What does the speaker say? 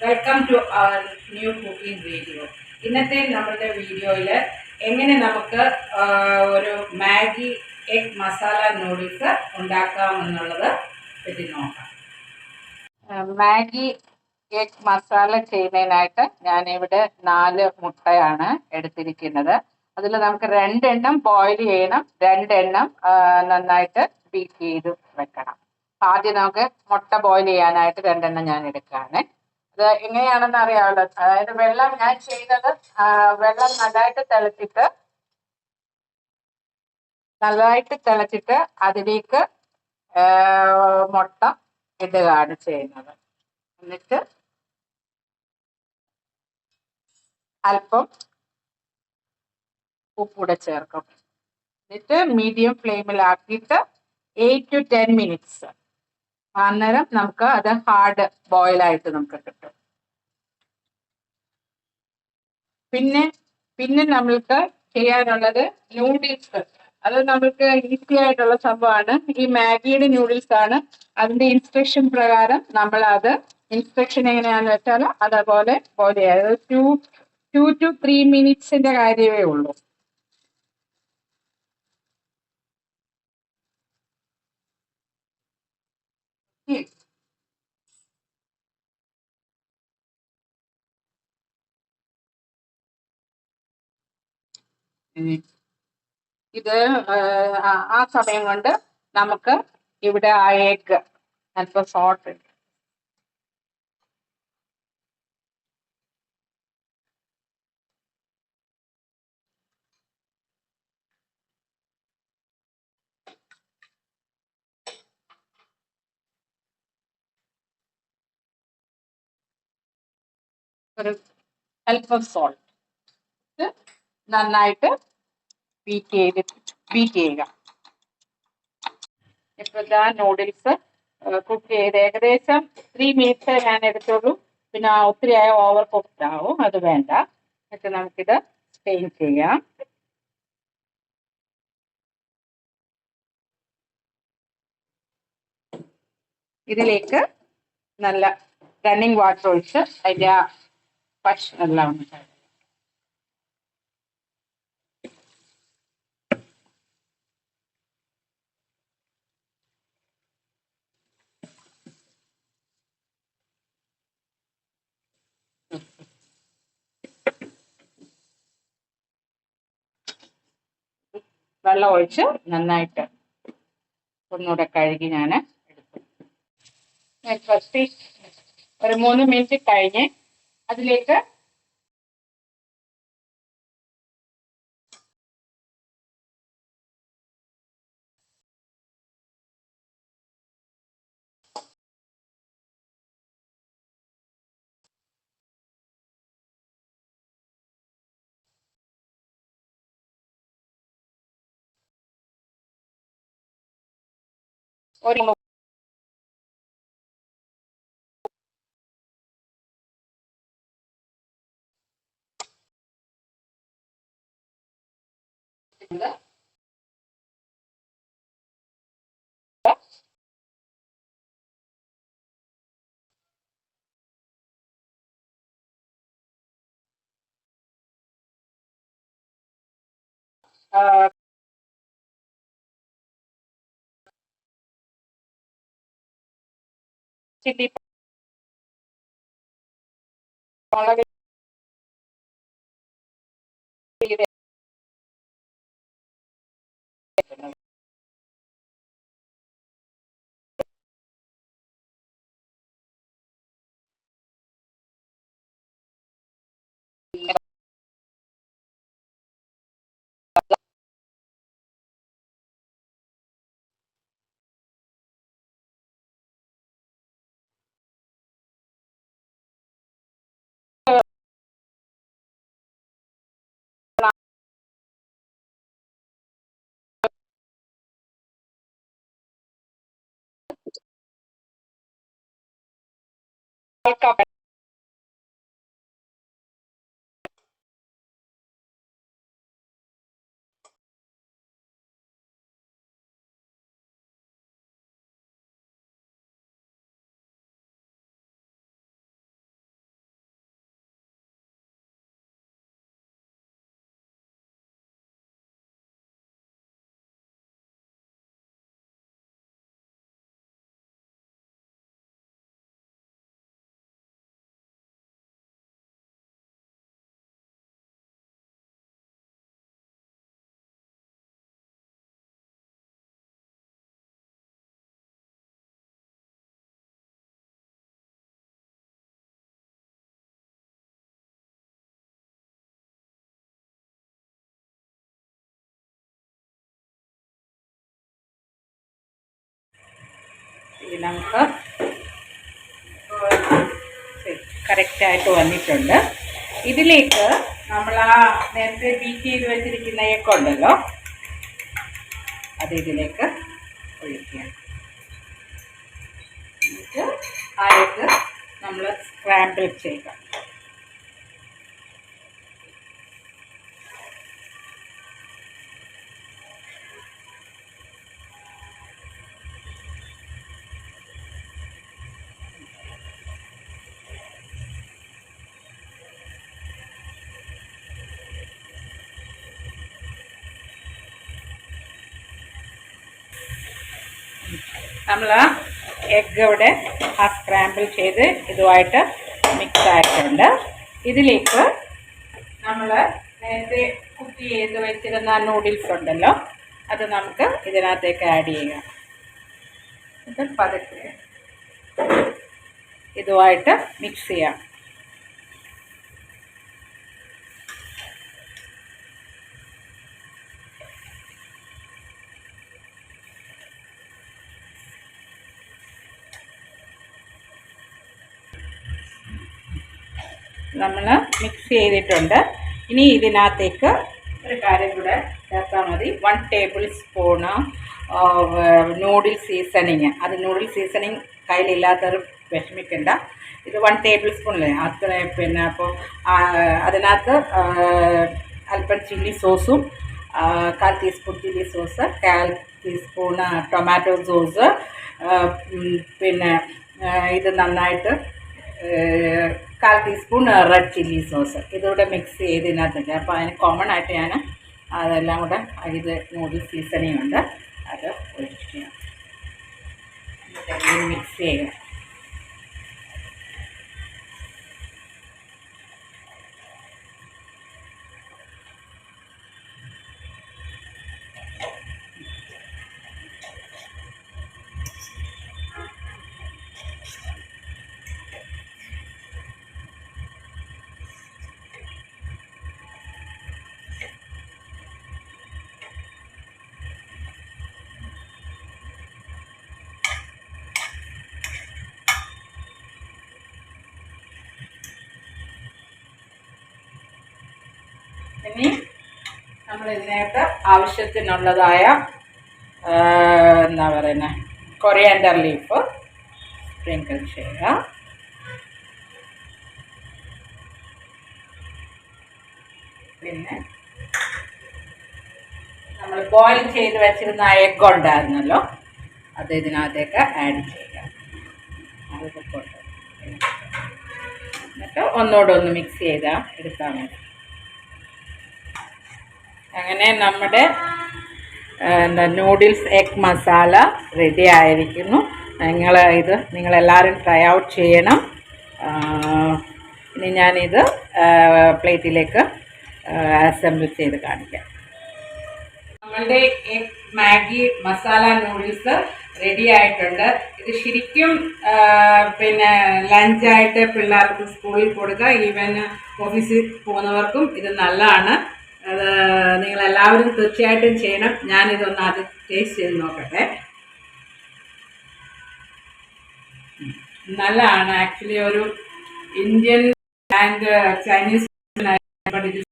Welcome to our new cooking video. ഇന്നത്തെ നമ്മുടെ വീഡിയോയിൽ എങ്ങനെ നമുക്ക് ഒരു മാഗി എഗ് മസാല നൂഡിൽസ് ഉണ്ടാക്കാമെന്നുള്ളത് പറ്റി നോക്കാം. മാഗി എഗ് മസാല ചെയ്യുന്നതിനായിട്ട് ഞാനിവിടെ 4 മുട്ടയാണ് എടുത്തിരിക്കുന്നത്. അതിൽ നമുക്ക് 2 എണ്ണം ബോയിൽ ചെയ്യണം, 2 എണ്ണം നന്നായിട്ട് ബീറ്റ് ചെയ്ത് വെക്കണം. ആദ്യം നമുക്ക് മുട്ട ബോയിൽ ചെയ്യാനായിട്ട് 2 എണ്ണം ഞാൻ എടുക്കുകയാണ്. അത് എങ്ങനെയാണെന്ന് അറിയാമല്ലോ. അതായത് വെള്ളം ഞാൻ ചെയ്തത് വെള്ളം നല്ലതായിട്ട് തിളച്ചിട്ട് അതിലേക്ക് മുട്ട ഇടുകയാണ് ചെയ്യുന്നത്. എന്നിട്ട് അല്പം ഉപ്പൂടെ ചേർക്കും. എന്നിട്ട് മീഡിയം ഫ്ലെയിമിലാക്കിയിട്ട് 8 to 10 മിനിറ്റ്സ് അന്നേരം നമുക്ക് അത് ഹാർഡ് ബോയിലായിട്ട് നമുക്ക് കിട്ടും. പിന്നെ നമ്മൾക്ക് ചെയ്യാനുള്ളത് നൂഡിൽസ്. അത് നമുക്ക് ഈസി ആയിട്ടുള്ള സംഭവമാണ്. ഈ മാഗിയുടെ നൂഡിൽസ് ആണ്. അതിന്റെ ഇൻസ്ട്രക്ഷൻ പ്രകാരം നമ്മൾ അത് ഇൻസ്ട്രക്ഷൻ എങ്ങനെയാണെന്ന് വെച്ചാൽ അതേപോലെ ബോയിൽ ചെയ്യുക. 2 to 3 മിനിറ്റ്സിന്റെ കാര്യമേ ഉള്ളൂ. ഇത് ആ സമയം കൊണ്ട് നമുക്ക് ഇവിടെ ആ എഗ് അല്പം സോൾട്ട് ഒരു അല്പം സോൾട്ട് നന്നായിട്ട് ബീറ്റ് ചെയ്യുക. ഇപ്പൊ നൂഡിൽസ് കുക്ക് ചെയ്ത് ഏകദേശം 3 മിനിറ്റ്സ് ഞാൻ എടുത്തുള്ളൂ. പിന്നെ ഒത്തിരി ആയ ഓവർ കുക്ക്ഡ് ആവും, അത് വേണ്ട. എന്നിട്ട് നമുക്കിത് സ്റ്റെയിൻ ചെയ്യാം. ഇതിലേക്ക് നല്ല റണ്ണിങ് വാട്ടർ ഒഴിച്ച് അതിൻ്റെ ആ പശ എല്ലാം ഒന്ന് വെള്ളം ഒഴിച്ച് നന്നായിട്ട് ഒന്നുകൂടെ കഴുകി ഞാൻ എടുത്തു. ഫസ്റ്റ് ഒരു 3 മിനിറ്റ് കഴിഞ്ഞ് അതിലേക്ക് ഒരു ചില്ലി മുളക് ഇത് നമുക്ക് കറക്റ്റായിട്ട് വന്നിട്ടുണ്ട്. ഇതിലേക്ക് നമ്മൾ ആ നേരത്തെ ബീറ്റ് ചെയ്ത് വെച്ചിരിക്കുന്ന എഗ്ഗ് ഉണ്ടല്ലോ, അത് ഇതിലേക്ക് ഒഴിക്കുക. എന്നിട്ട് ആ എഗ്ഗ് നമ്മൾ സ്ക്രാമ്പിൾ ചെയ്യുക. നമ്മൾ ആ എഗ്ഗ് ഇവിടെ ആ സ്ക്രാമ്പിൾ ചെയ്ത് ഇതുമായിട്ട് മിക്സ് ആയിട്ടുണ്ട്. ഇതിലേക്ക് നമ്മൾ നേരത്തെ കുക്ക് ചെയ്ത് വെച്ചിരുന്ന നൂഡിൽസ് ഉണ്ടല്ലോ, അത് നമുക്ക് ഇതിനകത്തേക്ക് ആഡ് ചെയ്യാം. ഇത് പതുക്കെ ഇതുമായിട്ട് മിക്സ് ചെയ്യാം. നമ്മൾ മിക്സ് ചെയ്തിട്ടുണ്ട്. ഇനി ഇതിനകത്തേക്ക് ഒരു കാര്യം കൂടെ ചേർത്താൽ മതി. 1 ടേബിൾ സ്പൂണ് നൂഡിൽ സീസണിങ്. അത് നൂഡിൽ സീസണിങ് കയ്യിലില്ലാത്തവർ വിഷമിക്കണ്ട. ഇത് 1 ടേബിൾ സ്പൂണില്ലേ അത്ര. പിന്നെ അപ്പോൾ അതിനകത്ത് അല്പം ചില്ലി സോസും 1/4 teaspoon chilli sauce, 1/4 teaspoon tomato sauce, പിന്നെ ഇത് നന്നായിട്ട് 1/4 ടീസ്പൂൺ റെഡ് ചില്ലി സോസ് ഇതുകൂടെ മിക്സ് ചെയ്ത് ഇതിനകത്ത്. അപ്പോൾ അതിന് കോമൺ ആയിട്ട് ഞാൻ അതെല്ലാം കൂടെ ഇത് നൂഡിൽ സീസണിങ് ഉണ്ട്, അത് ഒഴിക്കുക. മിക്സ് ചെയ്യുക. ഇനി നമ്മൾ ഇതിനകത്ത് ആവശ്യത്തിനുള്ളതായ എന്താ പറയുന്നത് കൊറിയാൻഡർ ലീഫ് സ്പ്രിങ്കിൾ ചെയ്യുക. പിന്നെ നമ്മൾ ബോയിൽ ചെയ്ത് വെച്ചിരുന്ന എഗ്ഗ് ഉണ്ടായിരുന്നല്ലോ, അത് ഇതിനകത്തേക്ക് ആഡ് ചെയ്യുക. അതൊക്കെ കൊണ്ട് എന്നിട്ട് ഒന്നുകൂടെ ഒന്ന് മിക്സ് ചെയ്താൽ എടുത്താൽ മതി. അങ്ങനെ നമ്മുടെ നൂഡിൽസ് എഗ് മസാല റെഡി ആയിരിക്കുന്നു. നിങ്ങളെല്ലാവരും ട്രൈ ഔട്ട് ചെയ്യണം. ഇനി ഞാനിത് പ്ലേറ്റിലേക്ക് അസംബിൾ ചെയ്ത് കാണിക്കാം. നമ്മളുടെ egg Maggi masala noodles ready ആയിട്ടുണ്ട്. ഇത് ശരിക്കും പിന്നെ ലഞ്ചായിട്ട് പിള്ളേർക്ക് സ്കൂളിൽ കൊടുക്കുക, ഈവൻ ഓഫീസിൽ പോകുന്നവർക്കും ഇത് നല്ലതാണ്. അത് നിങ്ങളെല്ലാവരും തീർച്ചയായിട്ടും ചെയ്യണം. ഞാനിതൊന്ന് ആദ്യം ടേസ്റ്റ് ചെയ്ത് നോക്കട്ടെ. നല്ലതാണ്. ആക്ച്വലി ഒരു Indian and Chinese, but it